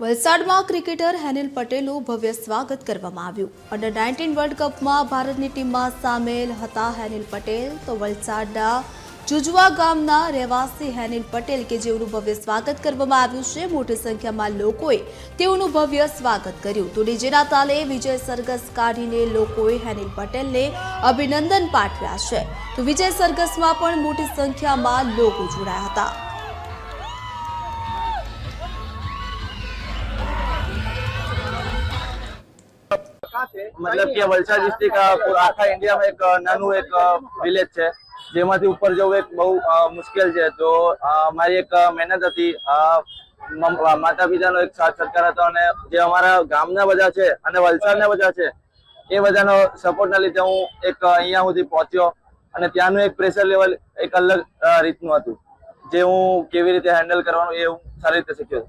વલસાડમાં ક્રિકેટર હેનિલ પટેલનું ભવ્ય સ્વાગત કરવામાં આવ્યું। અંડર-19 વર્લ્ડ કપમાં ભારતની ટીમમાં સામેલ હતા હેનિલ પટેલ। તો વલસાડના જુજવા ગામના રહેવાસી હેનિલ પટેલ કે જેઓનું ભવ્ય સ્વાગત કરવામાં આવ્યું છે। મોટી સંખ્યામાં લોકોએ તેઓનું ભવ્ય સ્વાગત કર્યું। તો ડીજેના તાલે વિજય સરઘસ કાઢીને લોકોએ હેનિલ પટેલને અભિનંદન પાઠવ્યા છે। તો વિજય સરઘસમાં પણ મોટી સંખ્યામાં લોકો જોડાયા હતા। मतलब कि वलसाड डिस्ट्रिक्ट आखा इंडिया में एक नानू एक विलेज है जेमांथी ऊपर जવું एक बहु मुश्किल है। तो हमारी एक मेहनत थी, माता पितानो एक साथ सरकार હતો અને જે અમારા ગામના બધા છે અને વલસાડના બધા છે એ બધાનો સપોર્ટના લીધે હું એક અહીંયા સુધી પહોંચ્યો અને ત્યાંનું એક પ્રેશર લેવલ એક અલગ રીતનું હતું જે હું કેવી રીતે હેન્ડલ કરવાનું એ હું સારી રીતે શીખ્યો।